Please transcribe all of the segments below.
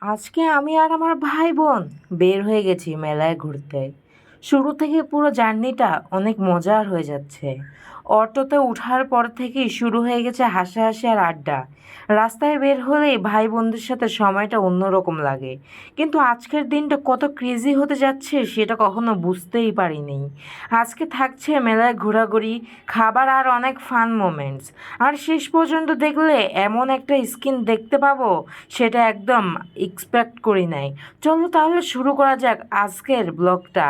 আজকে আমি আর আমার ভাই বোন বের হয়ে গেছি মেলায় ঘুরতে। শুরু থেকে পুরো জার্নিটা অনেক মজার হয়ে যাচ্ছে। অটোতে ওঠার পর থেকেই শুরু হয়ে গেছে হাসাহাসি আর আড্ডা। রাস্তায় বের হলেই ভাই বোনদের সাথে সময়টা অন্যরকম লাগে। কিন্তু আজকের দিনটা কত ক্রেজি হতে যাচ্ছে সেটা কখনো বুঝতেই পারিনি। আজকে থাকছে মেলায় ঘোরাঘুরি, খাবার আর অনেক ফান মোমেন্টস। আর শেষ পর্যন্ত দেখলে এমন একটা স্কিন দেখতে পাবো সেটা একদম এক্সপেক্ট করি নাই। চলো তাহলে শুরু করা যাক আজকের ব্লগটা।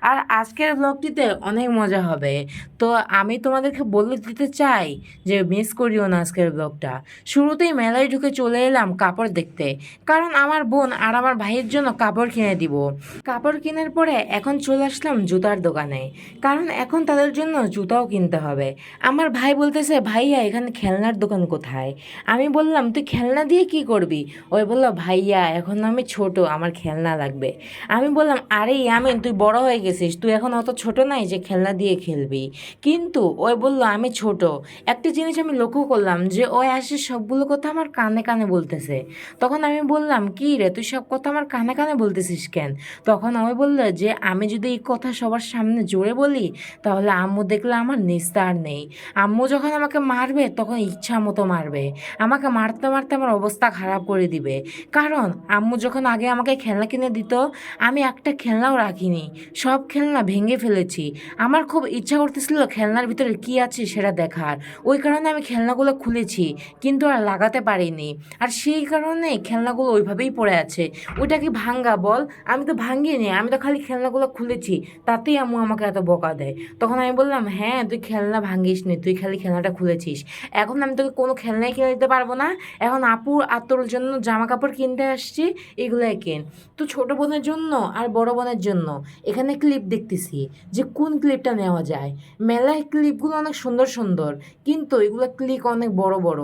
আর আজকের ব্লগটিতে অনেক মজা হবে। তো আমি তোমাদেরকে বলে দিতে চাই যে মিস করিও না আজকের ব্লগটা। শুরুতেই মেলায় ঢুকে চলে এলাম কাপড় দেখতে, কারণ আমার বোন আর আমার ভাইয়ের জন্য কাপড় কিনে দিব। কাপড় কেনার পরে এখন চলে আসলাম জুতার দোকানে, কারণ এখন তাদের জন্য জুতাও কিনতে হবে। আমার ভাই বলতেছে, ভাইয়া এখানে খেলনার দোকান কোথায়? আমি বললাম, তুই খেলনা দিয়ে কি করবি? ওই বললো, ভাইয়া এখন আমি ছোট, আমার খেলনা লাগবে। আমি বললাম, আরে ইয়ামিন, তুই বড় হয়ে গেছিস, তুই এখন অত ছোট নাই যে খেলনা দিয়ে খেলবি। কিন্তু ওই বলল আমি ছোট। একটা জিনিস আমি লক্ষ্য করলাম যে ওই আসে সবগুলো কথা আমার কানে কানে বলতেছে। তখন আমি বললাম, কি রে, তুই সব কথা আমার কানে কানে বলতেছিস কেন? তখন ওই বলল যে আমি যদি এই কথা সবার সামনে জোরে বলি তাহলে আম্মু দেখলে আমার নিস্তার নেই। আম্মু যখন আমাকে মারবে তখন ইচ্ছা মতো মারবে, আমাকে মারতে মারতে আমার অবস্থা খারাপ করে দিবে। কারণ আম্মু যখন আগে আমাকে খেলনা কিনে দিত, আমি একটা খেলনাও রাখিনি, সব খেলনা ভেঙে ফেলেছি। আমার খুব ইচ্ছা করতেছিল খেলনার ভিতরে কি আছে সেটা দেখার, ওই কারণে আমি খেলনাগুলো খুলেছি, কিন্তু আর লাগাতে পারিনি। আর সেই কারণে খেলনাগুলো ওইভাবেই পড়ে আছে। ওইটা কি ভাঙ্গা বল? আমি তো ভাঙ্গিনি, আমি তো খালি খেলনাগুলো খুলেছি, তাতেই আম্মু আমাকে এত বকা দেয়। তখন আমি বললাম, হ্যাঁ তুই খেলনা ভাঙ্গিস নি, তুই খালি খেলনাটা খুলেছিস। এখন আমি তোকে কোনো খেলনাই কিনে দিতে পারবো না। এখন আপুর আর তোর জন্য জামা কাপড় কিনতে আসছি, এগুলোই কেন। তো ছোট বোনের জন্য আর বড় বোনের জন্য এখানে ক্লিপ দেখতেছি যে কোন ক্লিপটা নেওয়া যায়। মেলায় ক্লিপগুলো অনেক সুন্দর সুন্দর, কিন্তু এগুলো ক্লিপ অনেক বড় বড়।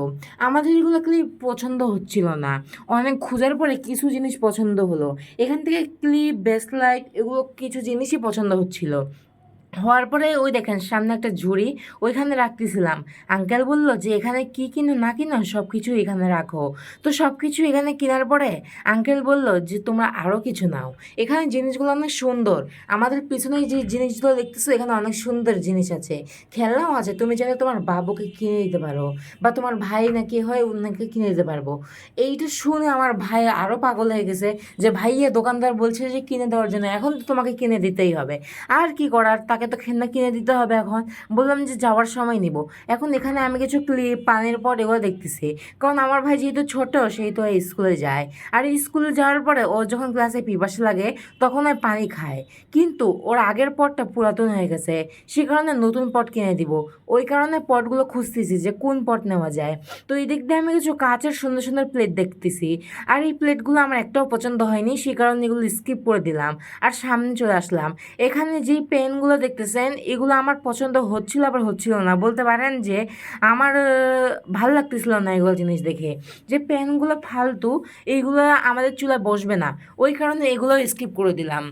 আমাদের এগুলো ক্লিপ পছন্দ হচ্ছিল না। অনেক খোঁজার পরে কিছু জিনিস পছন্দ হলো। এখান থেকে ক্লিপ, ব্রেসলাইট, এগুলো কিছু জিনিসই পছন্দ হচ্ছিল। হওয়ার পরে ওই দেখেন সামনে একটা ঝুড়ি, ওইখানে রাখতেছিলাম। আঙ্কেল বলল যে এখানে কি কিনো না কিনো সব কিছু এখানে রাখো। তো সব কিছু এখানে কেনার পরে আঙ্কেল বলল যে তোমরা আরও কিছু নাও, এখানে জিনিসগুলো অনেক সুন্দর। আমাদের পিছনে যে জিনিসগুলো দেখতেছো এখানে অনেক সুন্দর জিনিস আছে, খেলনাও আছে, তুমি চাইলে তোমার বাবুকে কিনে দিতে পারো, বা তোমার ভাই নাকি হয় ওনাকে কিনে দিতে পারবো। এইটা শুনে আমার ভাই আরও পাগল হয়ে গেছে যে ভাইয়া দোকানদার বলছে যে কিনে দেওয়ার জন্য, এখন তো তোমাকে কিনে দিতেই হবে। আর কি করার, তাকে তো খেলনা কিনে দিতে হবে। এখন বললাম যে যাওয়ার সময় নিব। এখন এখানে আমি কিছু ক্লিপ, পানির পট এগুলো দেখতেছি, কারণ আমার ভাই যেহেতু ছোট সেই তো স্কুলে যায়। আর স্কুলে যাওয়ার পরে ও যখন ক্লাসে পিপাসা লাগে তখন ওই পানি খায়। কিন্তু ওর আগের পটটা পুরাতন হয়ে গেছে, সে কারণে নতুন পট কিনে দিব। ওই কারণে পটগুলো খুঁজতেছি যে কোন পট নেওয়া যায়। তো এই দিক দিয়ে আমি কিছু কাচের সুন্দর সুন্দর প্লেট দেখতেছি, আর এই প্লেটগুলো আমার একটাও পছন্দ হয়নি, সে কারণে এগুলো স্কিপ করে দিলাম আর সামনে চলে আসলাম। এখানে যেই পেনগুলো দেখতেছেন এগুলো আমার পছন্দ হচ্ছিল আবার হচ্ছিল না, বলতে পারেন যে আমার ভালো লাগতেছিল না এগুলো জিনিস দেখে, যে পেনগুলো ফালতু, এইগুলো আমাদের চুলায় বসবে না, ওই কারণে এগুলো স্কিপ করে দিলাম।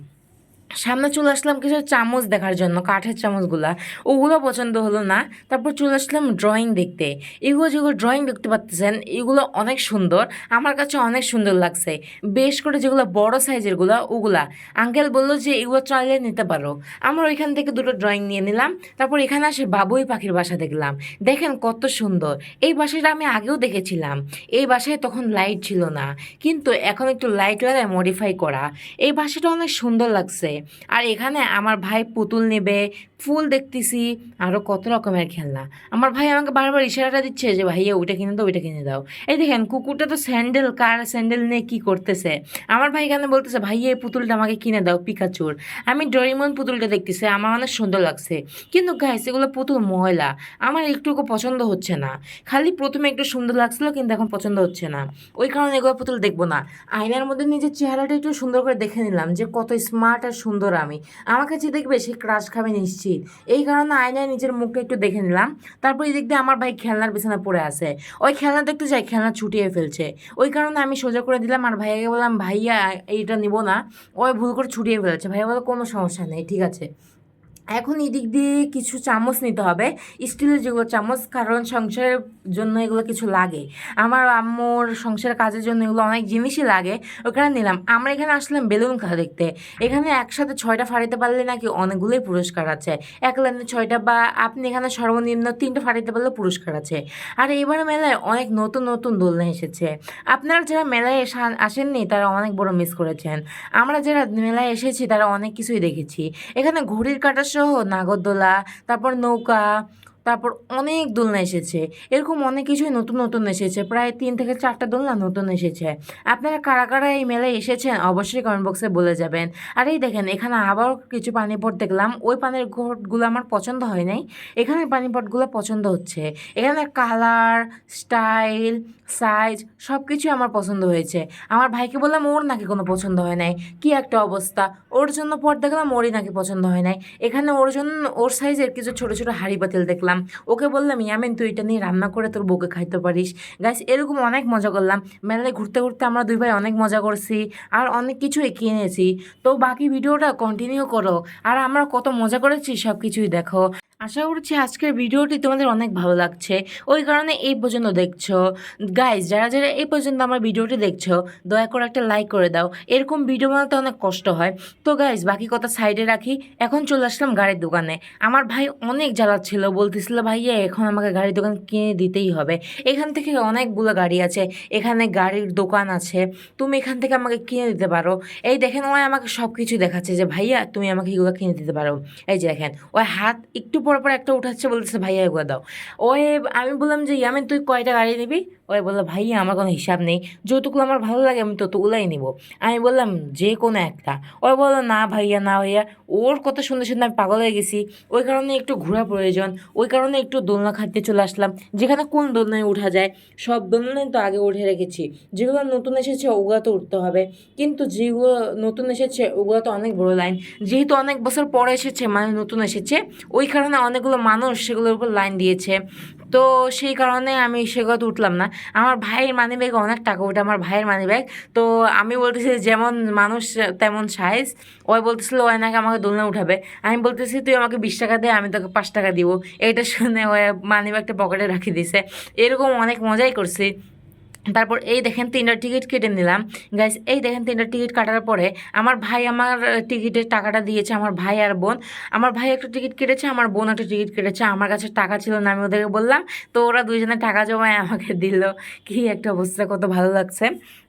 সামনে চলে আসলাম কিছু চামচ দেখার জন্য, কাঠের চামচগুলা, ওগুলো পছন্দ হলো না। তারপর চলে আসলাম ড্রয়িং দেখতে। এগুলো যেগুলো ড্রয়িং দেখতে পাচ্ছেন এগুলো অনেক সুন্দর, আমার কাছে অনেক সুন্দর লাগছে। বেশ করে যেগুলো বড় সাইজেরগুলো ওগুলা আঙ্কেল বললো যে এগুলো চাইলে নিতে পারো। আমরা ওইখান থেকে দুটো ড্রয়িং নিয়ে নিলাম। তারপর এখানে আসে বাবুই পাখির বাসা দেখলাম। দেখেন কত সুন্দর, এই বাসাটা আমি আগেও দেখেছিলাম। এই বাসায় তখন লাইট ছিল না, কিন্তু এখন একটু লাইট লাগায় মডিফাই করা। এই বাসাটা অনেক সুন্দর লাগছে। আর এখানে আমার ভাই পুতুল নেবে, ফুল দেখতেছি, আরও কত রকমের খেলনা। আমার ভাই আমাকে বারবার ইশারাটা দিচ্ছে যে ভাইয়া ওইটা কিনে দাও, ওইটা কিনে দাও। এই দেখেন কুকুরটা তো স্যান্ডেল, কার স্যান্ডেল নিয়ে কী করতেছে। আমার ভাই এখানে বলতেছে ভাইয়া এই পুতুলটা আমাকে কিনে দাও, পিকাচুর। আমি ডোরেমন পুতুলটা দেখতেছি, আমার অনেক সুন্দর লাগছে। কিন্তু গাইস এগুলো পুতুল ময়লা, আমার একটুকু পছন্দ হচ্ছে না। খালি প্রথমে একটু সুন্দর লাগছিল, কিন্তু এখন পছন্দ হচ্ছে না, ওই কারণে এগুলো পুতুল দেখবো না। আয়নার মধ্যে নিজের চেহারাটা একটু সুন্দর করে দেখে নিলাম যে কত স্মার্ট আর সুন্দর আমি। আমার কাছে দেখবে সে ক্রাশ খাবে নিশ্চিত, এই কারণে আয়নায় নিজের মুখটা একটু দেখে নিলাম। তারপর এই দিক দিয়ে আমার ভাই খেলনার বিছানা পড়ে আছে, ওই খেলনা দেখতে যাই খেলনা ছুটিয়ে ফেলছে, ওই কারণে আমি সোজা করে দিলাম। আর ভাইয়াকে বললাম ভাইয়া এইটা নিব না, ওই ভুল করে ছুটিয়ে ফেলেছে। ভাইয়া বলে কোনো সমস্যা নেই, ঠিক আছে। এখন এদিক দিয়ে কিছু চামচ নিতে হবে, স্টিলের যেগুলো চামচ, কারণ সংসারের জন্য এগুলো কিছু লাগে। আমার আম্মুর সংসারের কাজের জন্য এগুলো অনেক জিনিসই লাগে, ওখানে নিলাম। আমরা এখানে আসলাম বেলুন খেলা দেখতে। এখানে একসাথে 6টা ফাড়িতে পারলে নাকি অনেকগুলোই পুরস্কার আছে, এক লাইনে 6টা, বা আপনি এখানে সর্বনিম্ন 3টা ফাড়িতে পারলে পুরস্কার আছে। আর এবার মেলায় অনেক নতুন নতুন দোলনা এসেছে। আপনারা যারা মেলায় আসেননি তারা অনেক বড় মিস করেছেন। আমরা যারা মেলায় এসেছি তারা অনেক কিছুই দেখেছি। এখানে ঘড়ির কাঁটা সহ নাগরদোলা, তারপর নৌকা, তারপর অনেক দোলনা এসেছে। এরকম অনেক কিছুই নতুন নতুন এসেছে, প্রায় 3 থেকে 4টা দোলনা নতুন এসেছে। আপনারা কারা কারা এই মেলায় এসেছেন অবশ্যই কমেন্ট বক্সে বলে যাবেন। আর এই দেখেন এখানে আবার কিছু পানি পট দেখলাম, ওই পানির পটগুলো আমার পছন্দ হয় নাই, এখানে পানি পটগুলো পছন্দ হচ্ছে। এখানে কালার, স্টাইল, সাইজ সব কিছু আমার পছন্দ হয়েছে। আমার ভাইকে বললাম, ওর নাকি কোনো পছন্দ হয় নাই, কি একটা অবস্থা। ওর জন্য পট দেখলাম, ওরই নাকি পছন্দ হয় নাই। এখানে ওর জন্য ওর সাইজের কিছু ছোট ছোট হাঁড়ি পাতিল দেখলাম, ওকে বললাম ইয়ামিন তুই এটা নিয়ে রান্না করে তোর বউকে খাইতে পারিস। গাইস এরকম অনেক মজা করলাম মেলায় ঘুরতে ঘুরতে, আমরা দুই ভাই অনেক মজা করছি আর অনেক কিছুই কিনেছি। তো বাকি ভিডিওটা কন্টিনিউ করো, আর আমরা কত মজা করেছি সব কিছুই দেখো। আশা করছি আজকের ভিডিওটি তোমাদের অনেক ভালো লাগছে, ওই কারণে এই পর্যন্ত দেখছো। গাইজ যারা যারা এই পর্যন্ত আমার ভিডিওটি দেখছো দয়া করে একটা লাইক করে দাও, এরকম ভিডিও বানাতে অনেক কষ্ট হয়। তো গাইজ বাকি কথা সাইডে রাখি, এখন চলে আসলাম গাড়ির দোকানে। আমার ভাই অনেক জ্বালাচ্ছিল, বলতেছিল ভাইয়া এখন আমাকে গাড়ির দোকান কিনে দিতেই হবে, এখান থেকে অনেকগুলো গাড়ি আছে, এখানে গাড়ির দোকান আছে, তুমি এখান থেকে আমাকে কিনে দিতে পারো। এই দেখেন ওই আমাকে সব কিছু দেখাচ্ছে যে ভাইয়া তুমি আমাকে এগুলো কিনে দিতে পারো। এই যে দেখেন ওই হাত একটু পর পর একটা উঠাচ্ছে, বলতেছে ভাইয়া এগুলো দাও। ওই আমি বললাম যে ইয়ামিন তুই কয়টা গাড়ি নিবি? ওই বললো ভাইয়া আমার কোনো হিসাব নেই, যতগুলো আমার ভালো লাগে আমি ততগুলাই নিব। আমি বললাম যে কোনো একটা। ওই বললো না ভাইয়া না ভাইয়া, ওর কথা শুনতে শুনতে আমি পাগল হয়ে গেছি, ওই কারণে একটু ঘোরা প্রয়োজন, ওই কারণে একটু দোলনা খাটতে চলে আসলাম, যেখানে কোন দোলনায় উঠা যায়। সব দোলনায় তো আগে উঠে রেখেছি, যেগুলো নতুন এসেছে ওগুলো তো উঠতে হবে, কিন্তু যেগুলো নতুন এসেছে ওগুলো তো অনেক বড় লাইন, যেহেতু অনেক বছর পরে এসেছে মানে নতুন এসেছে, ওই কারণে অনেকগুলো মানুষ সেগুলোর উপর লাইন দিয়েছে। তো সেই কারণে আমি সেগুলোতে উঠলাম না। আমার ভাইয়ের মানি ব্যাগে অনেক টাকা ওঠে, আমার ভাইয়ের মানি ব্যাগ। তো আমি বলতেছি যেমন মানুষ তেমন সাইজ, ওই বলতেছিল ওই নাকি আমাকে দোলনা উঠাবে। আমি বলতেছি তুই আমাকে 20 টাকা দে আমি তোকে 5 টাকা দিব। এইটা শুনে ওই মানি ব্যাগটা পকেটে রাখি দিছে। এরকম অনেক মজাই করছি। তারপর এই দেখেন 3টা টিকিট কেটে নিলাম। গাইস এই দেখেন 3টা টিকিট কাটার পরে আমার ভাই আমার টিকিটের টাকাটা দিয়েছে, আমার ভাই আর বোন। আমার ভাই একটা টিকিট কেটেছে, আমার বোন একটা টিকিট কেটেছে। আমার কাছে টাকা ছিল না, আমি ওদেরকে বললাম, তো ওরা দুইজনে টাকা জমায় আমাকে দিল। কি একটা অবস্থা, কত ভালো লাগছে।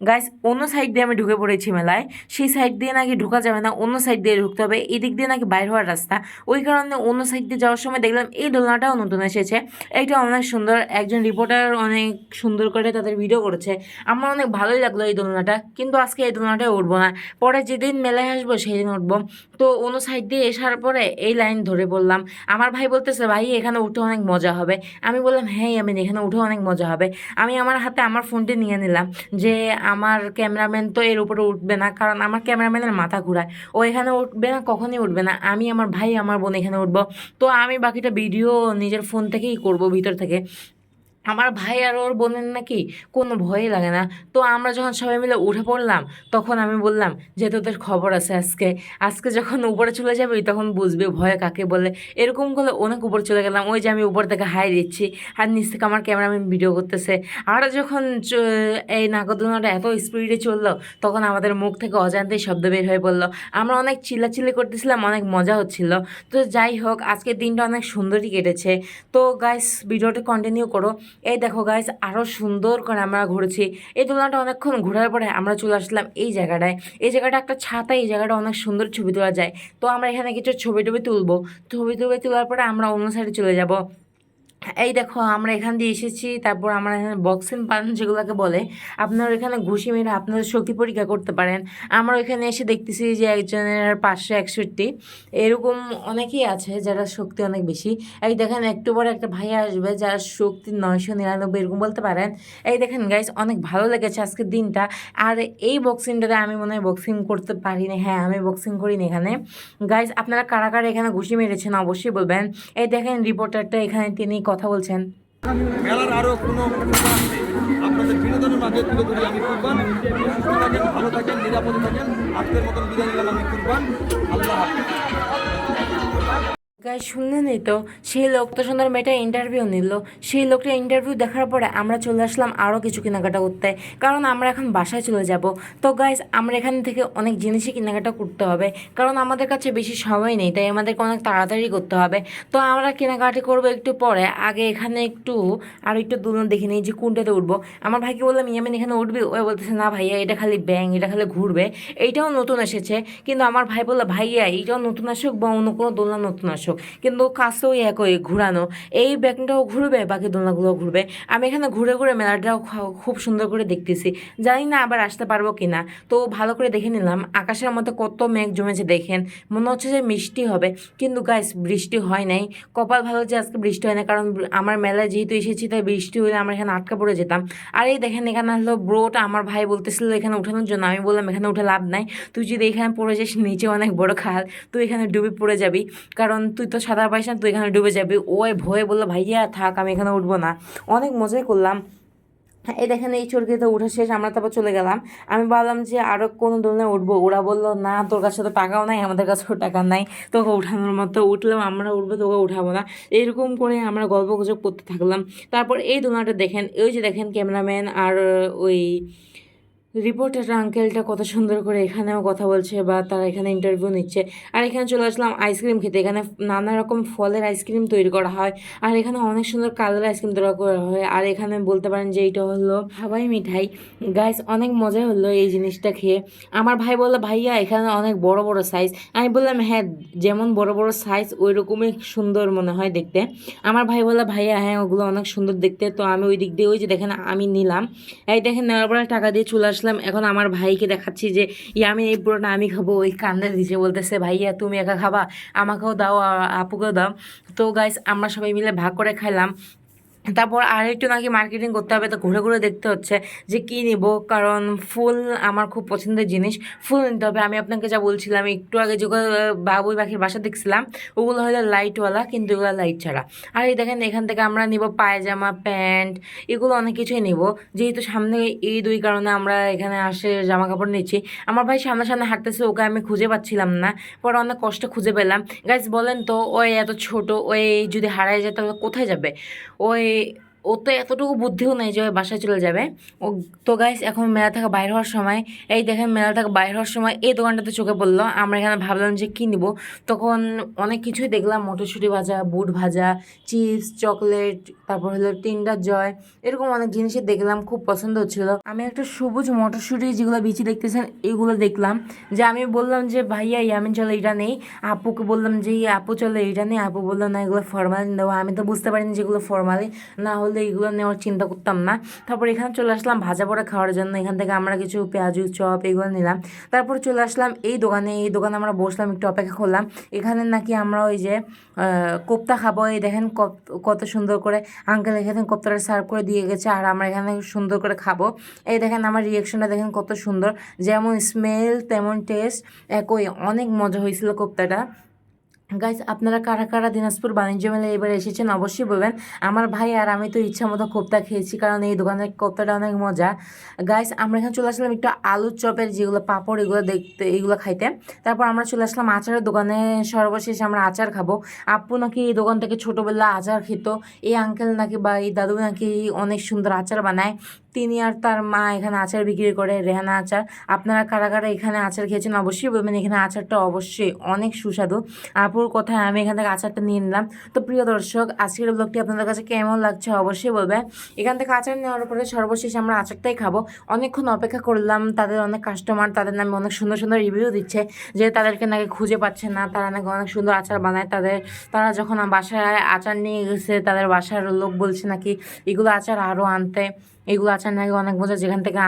গাইস অন্য সাইড দিয়ে আমি ঢুকে পড়েছি মেলায়, সেই সাইড দিয়ে নাকি ঢোকা যাবে না, অন্য সাইড দিয়ে ঢুকতে হবে, এদিক দিয়ে নাকি বাইর হওয়ার রাস্তা। ওই কারণে অন্য সাইড দিয়ে যাওয়ার সময় দেখলাম এই দোলনাটাও নতুন এসেছে, এইটা অনেক সুন্দর, একজন রিপোর্টার অনেক সুন্দর করে তাদের ভিডিও করেছে। আমার অনেক ভালোই লাগলো এই দোলনাটা, কিন্তু আজকে এই দোলনাটায় উঠবো না, পরে যেদিন মেলায় আসবো সেই দিন উঠবো। তো অন্য সাইড দিয়ে আসার পরে এই লাইন ধরে বললাম, আমার ভাই বলতেছে ভাই এখানে উঠে অনেক মজা হবে। আমি বললাম হ্যাঁ আমি এখানে উঠে অনেক মজা হবে। আমি আমার হাতে আমার ফোনটি নিয়ে নিলাম, যে আমার ক্যামেরাম্যান তো এর উপরে উঠবে না, কারণ আমার ক্যামেরাম্যানের মাথা ঘুরায়, ও এখানে উঠবে না, কখনই উঠবে না, আমি আমার ভাই আমার বোন এখানে উঠবো। তো আমি বাকিটা ভিডিও নিজের ফোন থেকেই করব, ভিতর থেকে। আমার ভাই আর ওর বোনের নাকি কোনো ভয়ই লাগে না। তো আমরা যখন সবাই মিলে উঠে পড়লাম, তখন আমি বললাম যে তোদের খবর আছে আজকে, আজকে যখন উপরে চলে যাবি তখন বুঝবি ভয় কাকে বলে। এরকম করে অনেক উপরে চলে গেলাম, ওই যে আমি উপর থেকে হাই দিচ্ছি আর নিচ থেকে আমার ক্যামেরাম্যান ভিডিও করতেছে। আর যখন এই নাগরদোলনাটা এত স্পিডে চললো, তখন আমাদের মুখ থেকে অজান্তেই শব্দ বের হয়ে পড়লো। আমরা অনেক চিল্লাচিল্লি করতেছিলাম, অনেক মজা হচ্ছিল। তো যাই হোক আজকের দিনটা অনেক সুন্দরই কেটেছে। তো গাইস ভিডিওটা কন্টিনিউ করো। এই দেখো গাইস আরও সুন্দর করে আমরা ঘুরেছি। এই দোলনাটা অনেকক্ষণ ঘোরার পরে আমরা চলে আসলাম এই জায়গাটায়। এই জায়গাটা একটা ছাতা, এই জায়গাটা অনেক সুন্দর ছবি তোলা যায়। তো আমরা এখানে কিছু ছবি টবি তুলবো, ছবি টবি তোলার পরে আমরা অন্য সাইডে চলে যাব। এই দেখো আমরা এখান দিয়ে এসেছি, তারপর আমরা এখানে বক্সিং পান যেগুলোকে বলে, আপনারা এখানে ঘুষি মেরে আপনাদের শক্তি পরীক্ষা করতে পারেন। আমরা এখানে এসে দেখতেছি যে একজনের 561, এরকম অনেকেই আছে যারা শক্তি অনেক বেশি। এই দেখেন একটু পরে একটা ভাই আসবে যার শক্তি 999 এরকম বলতে পারেন। এই দেখেন গাইস অনেক ভালো লেগেছে আজকের দিনটা। আর এই বক্সিংটাতে আমি মনে হয় বক্সিং করতে পারি না, হ্যাঁ আমি বক্সিং করিনি এখানে। গাইস আপনারা কারা কারা এখানে ঘুষি মেরেছেন অবশ্যই বলবেন। এই দেখেন রিপোর্টারটা এখানে তিনি কথা বলছেন। মেলার আরো কোনো আপনাদের বিনোদনের মাঝে তুলে ধরি আমি কুরবান। সুস্থ থাকেন, ভালো থাকেন, নিরাপদে থাকেন। আজকের মতন বিদায় নিলাম আমি কুরবান। আল্লাহ হাফেজ। গাইস শুনলেনই তো, সেই লোকটা সুন্দর মেয়েটা ইন্টারভিউ নিল। সেই লোকটা ইন্টারভিউ দেখার পরে আমরা চলে আসলাম আরও কিছু কেনাকাটা করতে, কারণ আমরা এখন বাসায় চলে যাব। তো গাইস আমরা এখান থেকে অনেক জিনিসই কেনাকাটা করতে হবে, কারণ আমাদের কাছে বেশি সময় নেই, তাই আমাদেরকে অনেক তাড়াতাড়ি করতে হবে। তো আমরা কেনাকাটি করবো একটু পরে, আগে এখানে একটু আর একটু দুলন দেখে নিই যে কোনটাতে উঠবো। আমার ভাইকে বললাম ইয়ামিন এখানে উঠবি, ও বলতেছে না ভাইয়া এটা খালি ব্যাং, এটা খালি ঘুরবে, এইটাও নতুন এসেছে। কিন্তু আমার ভাই বললো ভাইয়া এইটাও নতুন আসুক বা অন্য কোনো দোলনা নতুন আসুক, কিন্তু কাছেও একই ঘুরানো, এই ব্যাগটাও ঘুরবে বাকি দোলনাগুলোও ঘুরবে। আমি এখানে ঘুরে ঘুরে মেলাটাও খুব সুন্দর করে দেখতেছি, জানি না আবার আসতে পারবো কিনা। তো ভালো করে দেখে নিলাম, আকাশের মধ্যে কত মেঘ জমেছে দেখেন, মনে হচ্ছে যে মিষ্টি হবে, কিন্তু গাইস বৃষ্টি হয় নাই। কপাল ভালো যে আজকে বৃষ্টি হয় না, কারণ আমার মেলায় যেহেতু এসেছি তাই বৃষ্টি হলে আমরা এখানে আটকা পড়ে যেতাম। আর এই দেখেন এখানে হলো ব্রোটা, আমার ভাই বলতেছিল এখানে উঠানোর জন্য, আমি বললাম এখানে উঠে লাভ নাই, তুই যদি এখানে পড়ে যাস নিচে অনেক বড় খাল, তুই এখানে ডুবে পড়ে যাবি, কারণ তুই তো সাঁতার পারিস না, তুই এখানে ডুবে যাবি। ওই ভয়ে বললো ভাইয়া থাক আমি এখানে উঠবো না। অনেক মজাই করলাম। এই দেখেন এই চরকিতে উঠা শেষ, আমরা তারপর চলে গেলাম। আমি বললাম যে আরও কোনো দোলনায় উঠবো, ওরা বললো না তোর কাছে তো টাকাও নাই, আমাদের কাছেও টাকা নাই, তোকে উঠানোর মতো, উঠলেও আমরা উঠবো তোকে উঠাবো না। এরকম করে আমরা গল্প গুজব করতে থাকলাম। তারপর এই দোলনাটা দেখেন, ওই যে দেখেন ক্যামেরাম্যান আর ওই রিপোর্টার আঙ্কেলটা কত সুন্দর করে এখানেও কথা বলছে বা তারা এখানে ইন্টারভিউ নিচ্ছে। আর এখানে চলে আসলাম আইসক্রিম খেতে, এখানে নানা রকম ফলের আইসক্রিম তৈরি করা হয়, আর এখানে অনেক সুন্দর কালার আইসক্রিম তৈরি করা হয়। আর এখানে বলতে পারেন যে এইটা হলো হাওয়াই মিঠাই। গাইস অনেক মজা হলো এই জিনিসটা খেয়ে। আমার ভাই বললো ভাইয়া এখানে অনেক বড় বড় সাইজ, আমি বললাম হ্যাঁ যেমন বড় বড় সাইজ ওই রকমই সুন্দর মনে হয় দেখতে। আমার ভাই বললো ভাইয়া হ্যাঁ ওগুলো অনেক সুন্দর দেখতে। তো আমি ওই দিক দিয়ে ওই যে দেখেন আমি নিলাম, এই দেখেন নেওয়ার পরে টাকা দিয়ে চলে আসলাম। এখন আমার ভাইকে দেখাচ্ছি যে আমি এই পুরোটা আমি খাবো, ওই কান্দে দিছে বলতেছে ভাইয়া তুমি একা খাবা, আমাকেও দাও আর আপুকেও দাও। তো গাইস আমরা সবাই মিলে ভাগ করে খাইলাম। তারপর আর একটু নাকি মার্কেটিং করতে হবে, তো ঘুরে ঘুরে দেখতে হচ্ছে যে কী নিব, কারণ ফুল আমার খুব পছন্দের জিনিস, ফুল নিতে হবে। আমি আপনাকে যা বলছিলাম একটু আগে যেগুলো বাবুই পাখির বাসা দেখছিলাম ওগুলো হলো লাইটওয়ালা, কিন্তু এগুলো লাইট ছাড়া। আর এই দেখেন এখান থেকে আমরা নিব পায়জামা প্যান্ট, এগুলো অনেক কিছুই নিব, যেহেতু সামনে ঈদ ওই কারণে আমরা এখানে আসে জামা কাপড় নিচ্ছি। আমার ভাই সামনে সামনে হাঁটতেছে, ওকে আমি খুঁজে পাচ্ছিলাম না, পরে অনেক কষ্ট খুঁজে পেলাম। গাইজ বলেন তো ওই এত ছোট, ওই যদি হারায় যায় তাহলে কোথায় যাবে? ওই ও তো এতটুকু বুদ্ধিও নেই যে ওই বাসায় চলে যাবে। ও তো গাইস এখন মেলা থেকে বাইর হওয়ার সময়, এই দেখেন মেলা থেকে বাইর হওয়ার সময় এই দোকানটাতে চোখে পড়লো। আমরা এখানে ভাবলাম যে কী নিব, তখন অনেক কিছুই দেখলাম, মটরশুঁটি ভাজা, বুট ভাজা, চিপস, চকলেট, তারপর হলো টিন্ডার জয়, এরকম অনেক জিনিসই দেখলাম, খুব পছন্দ হচ্ছিল। আমি একটা সবুজ মটরশুঁটি যেগুলো বিচি দেখতেছেন এগুলো দেখলাম, যে আমি বললাম যে ভাইয়া ইয়ামিন চলে এটা নেই, আপুকে বললাম যে আপু চলে এটা নেই, আপু বললো না এগুলো ফরমালিন দেওয়া। আমি তো বুঝতে পারিনি যেগুলো ফরমালিন, না হলে এগুলো নেওয়ার চিন্তা করতাম না। তারপর এখানে চলে আসলাম ভাজা পোড়া খাওয়ার জন্য, এখান থেকে আমরা কিছু পেঁয়াজু চপ এগুলো নিলাম। তারপর চলে আসলাম এই দোকানে, এই দোকানে আমরা বসলাম, একটু অপেক্ষা করলাম। এখানে নাকি আমরা ওই যে কোপ্তা খাবো, এই দেখেন কত সুন্দর করে আঙ্কেল এখানে কোপ্তাটা সার্ভ করে দিয়ে গেছে, আর আমরা এখানে সুন্দর করে খাবো। এই দেখেন আমার রিয়াকশনটা দেখেন কত সুন্দর, যেমন স্মেল তেমন টেস্ট একই, অনেক মজা হয়েছিল কোপ্তাটা। গাইজ আপনারা কারা কারা দিনাজপুর বাণিজ্য মেলায় এবার এসেছেন অবশ্যই বলবেন। আমার ভাই আর আমি তো ইচ্ছা মতো কোপ্তা খেয়েছি, কারণ এই দোকানের কোপ্তাটা অনেক মজা। গাইজ আমরা এখানে চলে আসলাম একটু আলুর চপের যেগুলো পাঁপড় এগুলো দেখতে, এগুলো খাইতে। তারপর আমরা চলে আসলাম আচারের দোকানে, সর্বশেষ আমরা আচার খাবো। আপু নাকি এই দোকান থেকে ছোটোবেলা আচার খেত, এই আঙ্কেল নাকি বা এই দাদু নাকি অনেক সুন্দর আচার বানায়, তিনি আর তার মা এখানে আচার বিক্রি করে, রেহানা আচার। আপনারা কারা কারা এখানে আচার খেয়েছেন অবশ্যই বলবেন, এখানে আচারটা অবশ্যই অনেক সুস্বাদু। আপুর কথায় আমি এখান থেকে আচারটা নিয়ে নিলাম। তো প্রিয় দর্শক আজকের ব্লগটি আপনাদের কাছে কেমন লাগছে অবশ্যই বলবেন। এখান থেকে আচার নেওয়ার পরে সর্বশেষ আমরা আচারটাই খাবো। অনেকক্ষণ অপেক্ষা করলাম, তাদের অনেক কাস্টমার, তাদের নামে অনেক সুন্দর সুন্দর রিভিউ দিচ্ছে যে তাদেরকে নাকি খুঁজে পাচ্ছে না, তারা নাকি অনেক সুন্দর আচার বানায়। তারা যখন বাসায় আচার নিয়ে গেছে তাদের বাসার লোক বলছে নাকি এগুলো আচার আরও আনতে, এগুলো আচার নাকি অনেক মজা, যেখান থেকে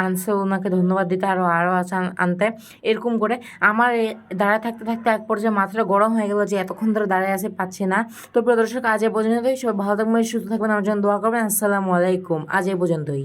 আনছে ওনাকে ধন্যবাদ দিতে, আরও আচার আনতে। এরকম করে আমার দাঁড়ায় থাকতে থাকতে এক পর্যায়ে মাথাটা গরম হয়ে গেলো যে এতক্ষণ ধরে দাঁড়ায় আছে পাচ্ছি না। তো প্রিয় দর্শক আজ এ পর্যন্তই, সব ভালো থাকবেন সুস্থ থাকবেন, আমার জন্য দোয়া করবেন। আসসালামু আলাইকুম, আজ এ পর্যন্তই।